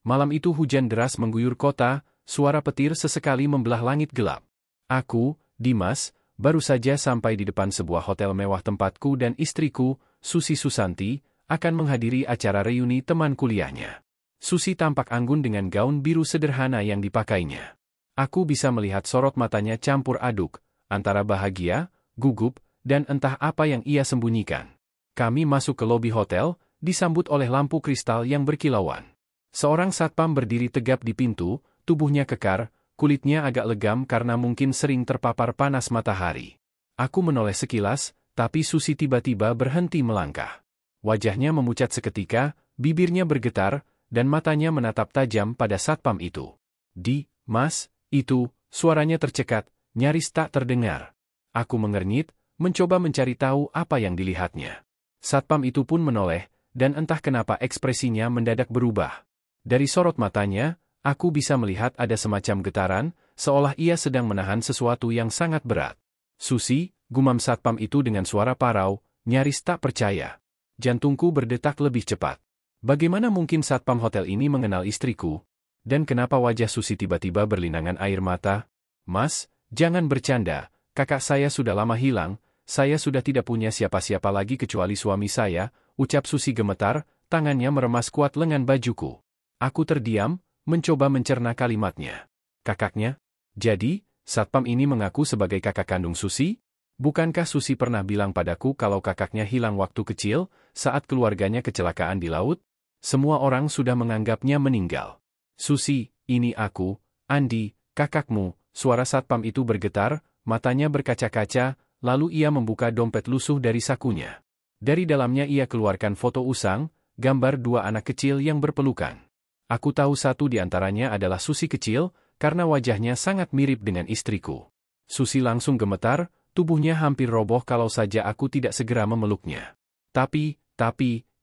Malam itu hujan deras mengguyur kota, suara petir sesekali membelah langit gelap. Aku, Dimas, baru saja sampai di depan sebuah hotel mewah tempatku dan istriku, Susi Susanti, akan menghadiri acara reuni teman kuliahnya. Susi tampak anggun dengan gaun biru sederhana yang dipakainya. Aku bisa melihat sorot matanya campur aduk, antara bahagia, gugup, dan entah apa yang ia sembunyikan. Kami masuk ke lobi hotel, disambut oleh lampu kristal yang berkilauan. Seorang satpam berdiri tegap di pintu, tubuhnya kekar, kulitnya agak legam karena mungkin sering terpapar panas matahari. Aku menoleh sekilas, tapi Susi tiba-tiba berhenti melangkah. Wajahnya memucat seketika, bibirnya bergetar, dan matanya menatap tajam pada satpam itu. Mas, itu, suaranya tercekat, nyaris tak terdengar. Aku mengernyit, mencoba mencari tahu apa yang dilihatnya. Satpam itu pun menoleh, dan entah kenapa ekspresinya mendadak berubah. Dari sorot matanya, aku bisa melihat ada semacam getaran, seolah ia sedang menahan sesuatu yang sangat berat. Susi, gumam satpam itu dengan suara parau, nyaris tak percaya. Jantungku berdetak lebih cepat. Bagaimana mungkin satpam hotel ini mengenal istriku? Dan kenapa wajah Susi tiba-tiba berlinangan air mata? Mas, jangan bercanda, kakak saya sudah lama hilang, saya sudah tidak punya siapa-siapa lagi kecuali suami saya, ucap Susi gemetar, tangannya meremas kuat lengan bajuku. Aku terdiam, mencoba mencerna kalimatnya. Kakaknya? Jadi, satpam ini mengaku sebagai kakak kandung Susi? Bukankah Susi pernah bilang padaku kalau kakaknya hilang waktu kecil, saat keluarganya kecelakaan di laut? Semua orang sudah menganggapnya meninggal. Susi, ini aku, Andi, kakakmu. Suara satpam itu bergetar, matanya berkaca-kaca, lalu ia membuka dompet lusuh dari sakunya. Dari dalamnya ia keluarkan foto usang, gambar dua anak kecil yang berpelukan. Aku tahu satu di antaranya adalah Susi kecil, karena wajahnya sangat mirip dengan istriku. Susi langsung gemetar, tubuhnya hampir roboh kalau saja aku tidak segera memeluknya. Tapi,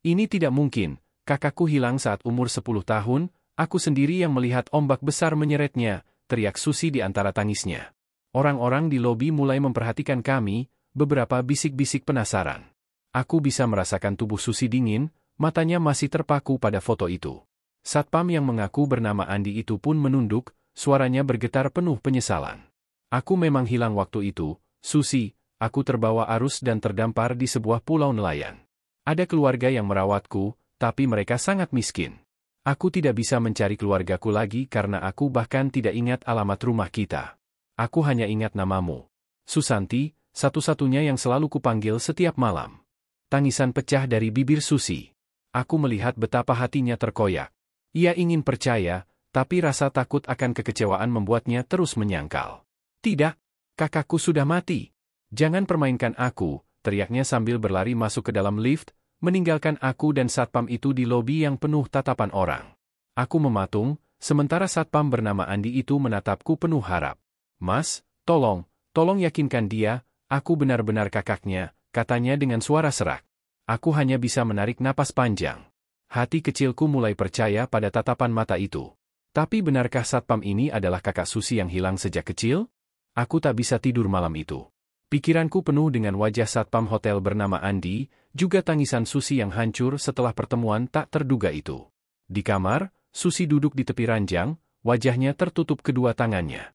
ini tidak mungkin, kakakku hilang saat umur 10 tahun, aku sendiri yang melihat ombak besar menyeretnya, teriak Susi di antara tangisnya. Orang-orang di lobi mulai memperhatikan kami, beberapa bisik-bisik penasaran. Aku bisa merasakan tubuh Susi dingin, matanya masih terpaku pada foto itu. Satpam yang mengaku bernama Andi itu pun menunduk, suaranya bergetar penuh penyesalan. Aku memang hilang waktu itu, Susi, aku terbawa arus dan terdampar di sebuah pulau nelayan. Ada keluarga yang merawatku, tapi mereka sangat miskin. Aku tidak bisa mencari keluargaku lagi karena aku bahkan tidak ingat alamat rumah kita. Aku hanya ingat namamu. Susanti, satu-satunya yang selalu kupanggil setiap malam. Tangisan pecah dari bibir Susi. Aku melihat betapa hatinya terkoyak. Ia ingin percaya, tapi rasa takut akan kekecewaan membuatnya terus menyangkal. Tidak, kakakku sudah mati. Jangan permainkan aku, teriaknya sambil berlari masuk ke dalam lift, meninggalkan aku dan satpam itu di lobi yang penuh tatapan orang. Aku mematung, sementara satpam bernama Andi itu menatapku penuh harap. Mas, tolong yakinkan dia, aku benar-benar kakaknya, katanya dengan suara serak. Aku hanya bisa menarik napas panjang. Hati kecilku mulai percaya pada tatapan mata itu. Tapi benarkah satpam ini adalah kakak Susi yang hilang sejak kecil? Aku tak bisa tidur malam itu. Pikiranku penuh dengan wajah satpam hotel bernama Andi, juga tangisan Susi yang hancur setelah pertemuan tak terduga itu. Di kamar, Susi duduk di tepi ranjang, wajahnya tertutup kedua tangannya.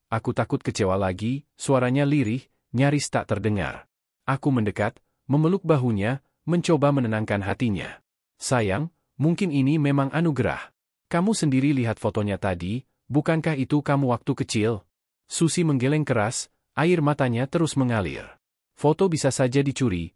Aku takut kecewa lagi, suaranya lirih, nyaris tak terdengar. Aku mendekat, memeluk bahunya, mencoba menenangkan hatinya. Sayang, mungkin ini memang anugerah. Kamu sendiri lihat fotonya tadi, bukankah itu kamu waktu kecil? Susi menggeleng keras, air matanya terus mengalir. Foto bisa saja dicuri,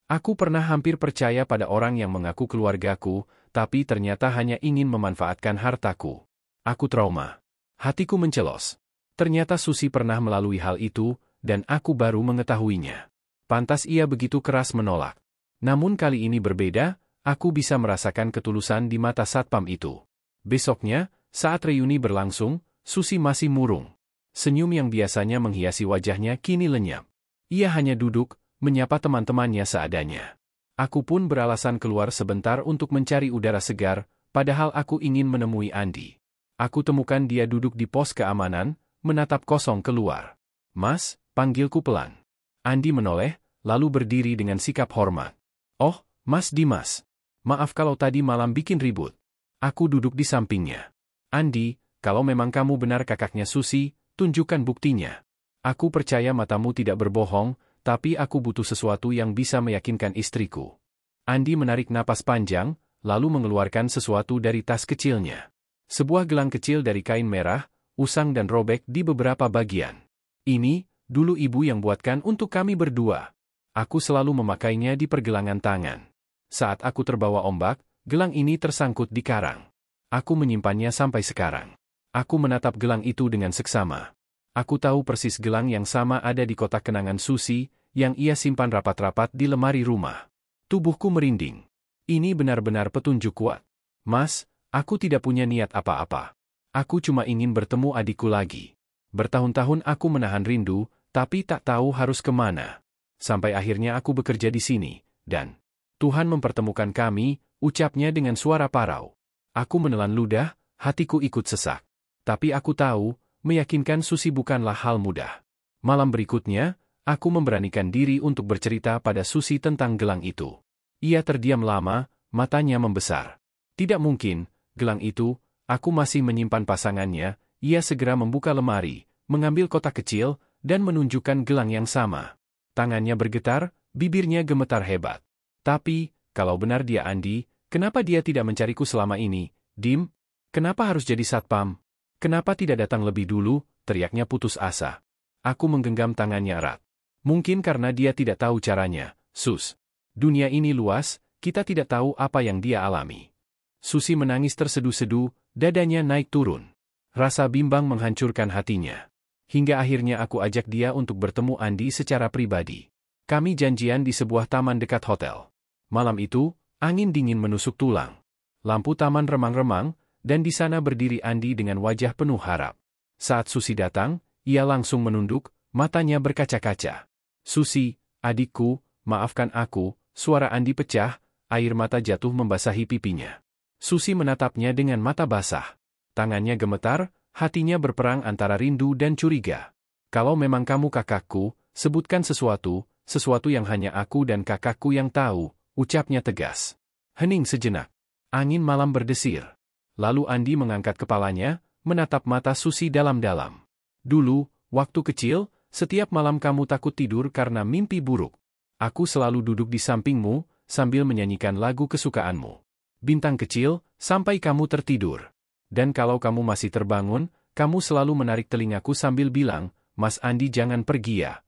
Aku pernah hampir percaya pada orang yang mengaku keluargaku, tapi ternyata hanya ingin memanfaatkan hartaku. Aku trauma. Hatiku mencelos. Ternyata Susi pernah melalui hal itu, dan aku baru mengetahuinya. Pantas ia begitu keras menolak. Namun kali ini berbeda, aku bisa merasakan ketulusan di mata satpam itu. Besoknya, saat reuni berlangsung, Susi masih murung. Senyum yang biasanya menghiasi wajahnya kini lenyap. Ia hanya duduk, menyapa teman-temannya seadanya. Aku pun beralasan keluar sebentar untuk mencari udara segar, padahal aku ingin menemui Andi. Aku temukan dia duduk di pos keamanan, menatap kosong keluar. Mas, panggilku pelan. Andi menoleh, lalu berdiri dengan sikap hormat. Oh, Mas Dimas. Maaf kalau tadi malam bikin ribut. Aku duduk di sampingnya. Andi, kalau memang kamu benar kakaknya Susi, tunjukkan buktinya. Aku percaya matamu tidak berbohong, tapi aku butuh sesuatu yang bisa meyakinkan istriku. Andi menarik napas panjang, lalu mengeluarkan sesuatu dari tas kecilnya. Sebuah gelang kecil dari kain merah, usang dan robek di beberapa bagian. Ini, dulu ibu yang buatkan untuk kami berdua. Aku selalu memakainya di pergelangan tangan. Saat aku terbawa ombak, gelang ini tersangkut di karang. Aku menyimpannya sampai sekarang. Aku menatap gelang itu dengan seksama. Aku tahu persis gelang yang sama ada di kotak kenangan Susi, yang ia simpan rapat-rapat di lemari rumah. Tubuhku merinding. Ini benar-benar petunjuk kuat. Mas, aku tidak punya niat apa-apa. Aku cuma ingin bertemu adikku lagi. Bertahun-tahun aku menahan rindu, tapi tak tahu harus kemana. Sampai akhirnya aku bekerja di sini, dan Tuhan mempertemukan kami, ucapnya dengan suara parau. Aku menelan ludah, hatiku ikut sesak. Tapi aku tahu, meyakinkan Susi bukanlah hal mudah. Malam berikutnya, aku memberanikan diri untuk bercerita pada Susi tentang gelang itu. Ia terdiam lama, matanya membesar. Tidak mungkin, gelang itu, aku masih menyimpan pasangannya. Ia segera membuka lemari, mengambil kotak kecil, dan menunjukkan gelang yang sama. Tangannya bergetar, bibirnya gemetar hebat. Tapi, kalau benar dia Andi, kenapa dia tidak mencariku selama ini? Dim, kenapa harus jadi satpam? Kenapa tidak datang lebih dulu? Teriaknya putus asa. Aku menggenggam tangannya erat. Mungkin karena dia tidak tahu caranya. Sus, dunia ini luas, kita tidak tahu apa yang dia alami. Susi menangis terseduh-seduh, dadanya naik turun. Rasa bimbang menghancurkan hatinya. Hingga akhirnya aku ajak dia untuk bertemu Andi secara pribadi. Kami janjian di sebuah taman dekat hotel. Malam itu, angin dingin menusuk tulang. Lampu taman remang-remang, dan di sana berdiri Andi dengan wajah penuh harap. Saat Susi datang, ia langsung menunduk, matanya berkaca-kaca. Susi, adikku, maafkan aku, suara Andi pecah, air mata jatuh membasahi pipinya. Susi menatapnya dengan mata basah. Tangannya gemetar, hatinya berperang antara rindu dan curiga. Kalau memang kamu kakakku, sebutkan sesuatu yang hanya aku dan kakakku yang tahu, ucapnya tegas. Hening sejenak. Angin malam berdesir. Lalu Andi mengangkat kepalanya, menatap mata Susi dalam-dalam. Dulu, waktu kecil, setiap malam kamu takut tidur karena mimpi buruk. Aku selalu duduk di sampingmu, sambil menyanyikan lagu kesukaanmu. Bintang kecil, sampai kamu tertidur. Dan kalau kamu masih terbangun, kamu selalu menarik telingaku sambil bilang, Mas Andi jangan pergi ya.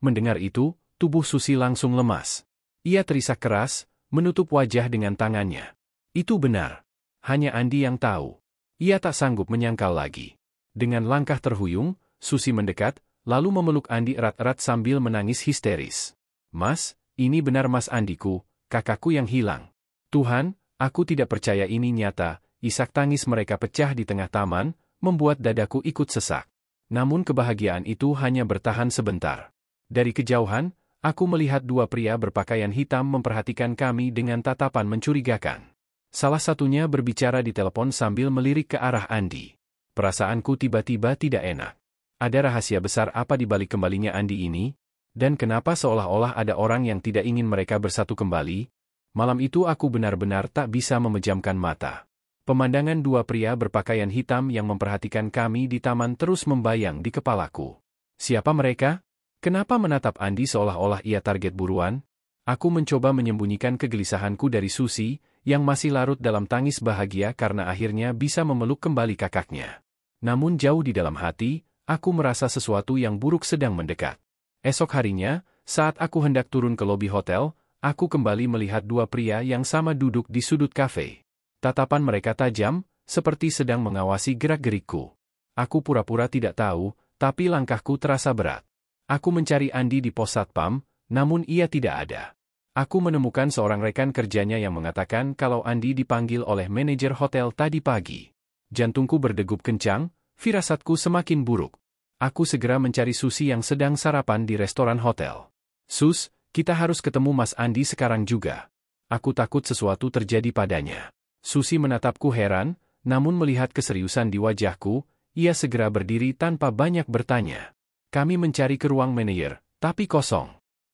Mendengar itu, tubuh Susi langsung lemas. Ia terisak keras, menutup wajah dengan tangannya. Itu benar. Hanya Andi yang tahu. Ia tak sanggup menyangkal lagi. Dengan langkah terhuyung, Susi mendekat, lalu memeluk Andi erat-erat sambil menangis histeris. Mas, ini benar Mas Andiku, kakakku yang hilang. Tuhan, aku tidak percaya ini nyata. Isak tangis mereka pecah di tengah taman, membuat dadaku ikut sesak. Namun kebahagiaan itu hanya bertahan sebentar. Dari kejauhan, aku melihat dua pria berpakaian hitam memperhatikan kami dengan tatapan mencurigakan. Salah satunya berbicara di telepon sambil melirik ke arah Andi. Perasaanku tiba-tiba tidak enak. Ada rahasia besar apa di balik kembalinya Andi ini? Dan kenapa seolah-olah ada orang yang tidak ingin mereka bersatu kembali? Malam itu aku benar-benar tak bisa memejamkan mata. Pemandangan dua pria berpakaian hitam yang memperhatikan kami di taman terus membayang di kepalaku. Siapa mereka? Kenapa menatap Andi seolah-olah ia target buruan? Aku mencoba menyembunyikan kegelisahanku dari Susi, yang masih larut dalam tangis bahagia karena akhirnya bisa memeluk kembali kakaknya. Namun jauh di dalam hati, aku merasa sesuatu yang buruk sedang mendekat. Esok harinya, saat aku hendak turun ke lobi hotel, aku kembali melihat dua pria yang sama duduk di sudut kafe. Tatapan mereka tajam, seperti sedang mengawasi gerak-gerikku. Aku pura-pura tidak tahu, tapi langkahku terasa berat. Aku mencari Andi di pos satpam, namun ia tidak ada. Aku menemukan seorang rekan kerjanya yang mengatakan kalau Andi dipanggil oleh manajer hotel tadi pagi. Jantungku berdegup kencang, firasatku semakin buruk. Aku segera mencari Susi yang sedang sarapan di restoran hotel. Sus, kita harus ketemu Mas Andi sekarang juga. Aku takut sesuatu terjadi padanya. Susi menatapku heran, namun melihat keseriusan di wajahku, ia segera berdiri tanpa banyak bertanya. Kami mencari ke ruang manajer, tapi kosong.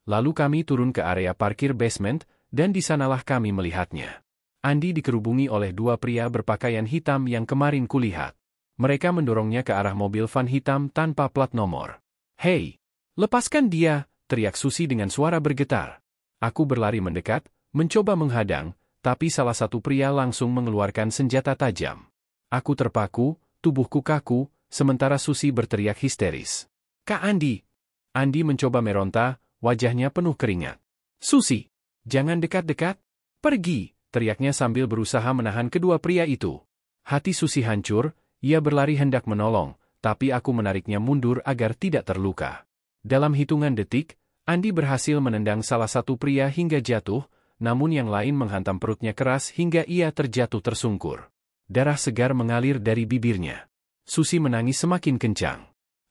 Lalu kami turun ke area parkir basement, dan di sanalah kami melihatnya. Andi dikerubungi oleh dua pria berpakaian hitam yang kemarin kulihat. Mereka mendorongnya ke arah mobil van hitam tanpa plat nomor. "Hei, lepaskan dia!" teriak Susi dengan suara bergetar. Aku berlari mendekat, mencoba menghadang, tapi salah satu pria langsung mengeluarkan senjata tajam. Aku terpaku, tubuhku kaku, sementara Susi berteriak histeris. "Kak Andi!" Andi mencoba meronta, wajahnya penuh keringat. "Susi, jangan dekat-dekat! Pergi!" teriaknya sambil berusaha menahan kedua pria itu. Hati Susi hancur, ia berlari hendak menolong, tapi aku menariknya mundur agar tidak terluka. Dalam hitungan detik, Andi berhasil menendang salah satu pria hingga jatuh, namun yang lain menghantam perutnya keras hingga ia terjatuh tersungkur. Darah segar mengalir dari bibirnya. Susi menangis semakin kencang.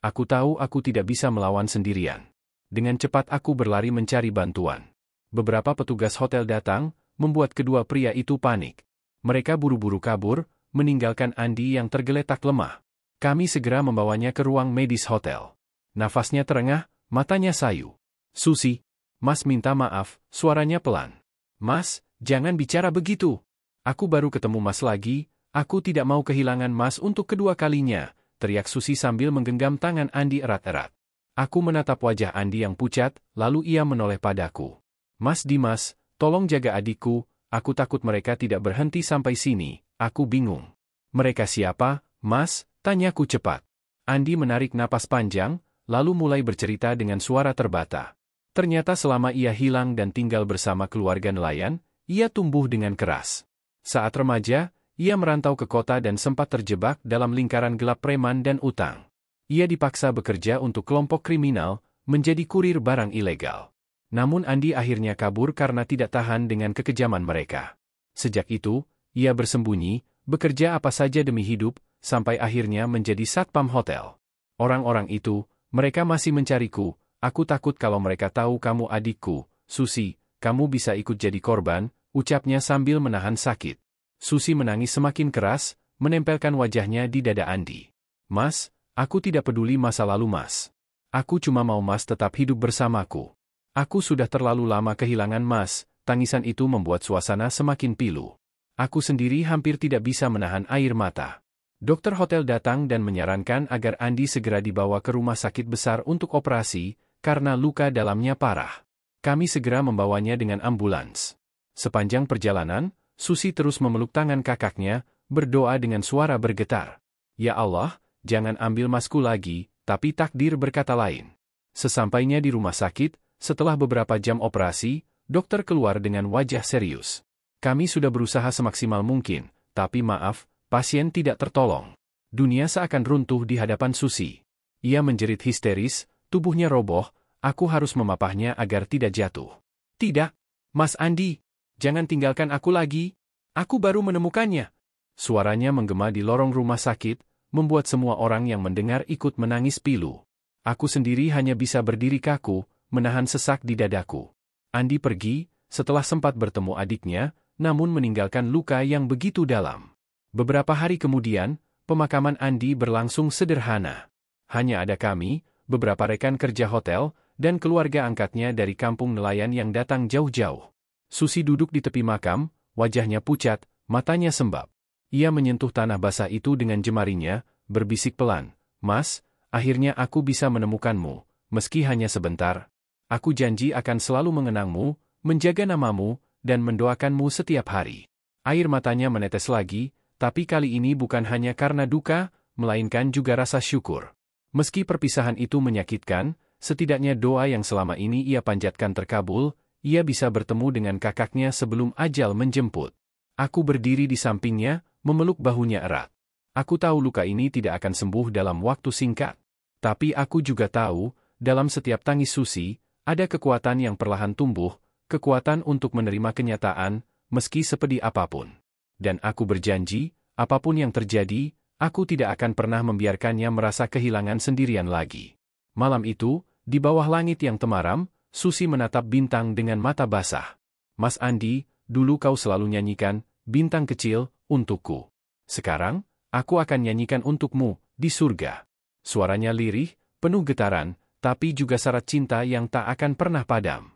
Aku tahu aku tidak bisa melawan sendirian. Dengan cepat aku berlari mencari bantuan. Beberapa petugas hotel datang, membuat kedua pria itu panik. Mereka buru-buru kabur, meninggalkan Andi yang tergeletak lemah. Kami segera membawanya ke ruang medis hotel. Nafasnya terengah, matanya sayu. "Susi, Mas minta maaf," suaranya pelan. "Mas, jangan bicara begitu. Aku baru ketemu Mas lagi, aku tidak mau kehilangan Mas untuk kedua kalinya," teriak Susi sambil menggenggam tangan Andi erat-erat. Aku menatap wajah Andi yang pucat, lalu ia menoleh padaku. "Mas Dimas, tolong jaga adikku, aku takut mereka tidak berhenti sampai sini." Aku bingung. "Mereka siapa, Mas?" tanyaku cepat. Andi menarik napas panjang, lalu mulai bercerita dengan suara terbata. Ternyata selama ia hilang dan tinggal bersama keluarga nelayan, ia tumbuh dengan keras. Saat remaja, ia merantau ke kota dan sempat terjebak dalam lingkaran gelap preman dan utang. Ia dipaksa bekerja untuk kelompok kriminal, menjadi kurir barang ilegal. Namun Andi akhirnya kabur karena tidak tahan dengan kekejaman mereka. Sejak itu, ia bersembunyi, bekerja apa saja demi hidup, sampai akhirnya menjadi satpam hotel. Orang-orang itu, mereka masih mencariku. "Aku takut kalau mereka tahu kamu adikku, Susi, kamu bisa ikut jadi korban," ucapnya sambil menahan sakit. Susi menangis semakin keras, menempelkan wajahnya di dada Andi. "Mas, aku tidak peduli masa lalu Mas. Aku cuma mau Mas tetap hidup bersamaku. Aku sudah terlalu lama kehilangan Mas." Tangisan itu membuat suasana semakin pilu. Aku sendiri hampir tidak bisa menahan air mata. Dokter hotel datang dan menyarankan agar Andi segera dibawa ke rumah sakit besar untuk operasi, karena luka dalamnya parah. Kami segera membawanya dengan ambulans. Sepanjang perjalanan, Susi terus memeluk tangan kakaknya, berdoa dengan suara bergetar. "Ya Allah, jangan ambil Masku lagi," tapi takdir berkata lain. Sesampainya di rumah sakit, setelah beberapa jam operasi, dokter keluar dengan wajah serius. "Kami sudah berusaha semaksimal mungkin, tapi maaf, pasien tidak tertolong." Dunia seakan runtuh di hadapan Susi. Ia menjerit histeris, tubuhnya roboh, aku harus memapahnya agar tidak jatuh. "Tidak, Mas Andi, jangan tinggalkan aku lagi. Aku baru menemukannya." Suaranya menggema di lorong rumah sakit, membuat semua orang yang mendengar ikut menangis pilu. Aku sendiri hanya bisa berdiri kaku, menahan sesak di dadaku. Andi pergi, setelah sempat bertemu adiknya, namun meninggalkan luka yang begitu dalam. Beberapa hari kemudian, pemakaman Andi berlangsung sederhana. Hanya ada kami, beberapa rekan kerja hotel, dan keluarga angkatnya dari kampung nelayan yang datang jauh-jauh. Susi duduk di tepi makam, wajahnya pucat, matanya sembab. Ia menyentuh tanah basah itu dengan jemarinya, berbisik pelan, "Mas, akhirnya aku bisa menemukanmu, meski hanya sebentar. Aku janji akan selalu mengenangmu, menjaga namamu, dan mendoakanmu setiap hari." Air matanya menetes lagi, tapi kali ini bukan hanya karena duka, melainkan juga rasa syukur. Meski perpisahan itu menyakitkan, setidaknya doa yang selama ini ia panjatkan terkabul, ia bisa bertemu dengan kakaknya sebelum ajal menjemput. Aku berdiri di sampingnya, memeluk bahunya erat. Aku tahu luka ini tidak akan sembuh dalam waktu singkat. Tapi aku juga tahu, dalam setiap tangis Susi, ada kekuatan yang perlahan tumbuh, kekuatan untuk menerima kenyataan, meski sepedih apapun. Dan aku berjanji, apapun yang terjadi, aku tidak akan pernah membiarkannya merasa kehilangan sendirian lagi. Malam itu, di bawah langit yang temaram, Susi menatap bintang dengan mata basah. "Mas Andi, dulu kau selalu nyanyikan, bintang kecil, untukku. Sekarang, aku akan nyanyikan untukmu, di surga." Suaranya lirih, penuh getaran, tapi juga syarat cinta yang tak akan pernah padam.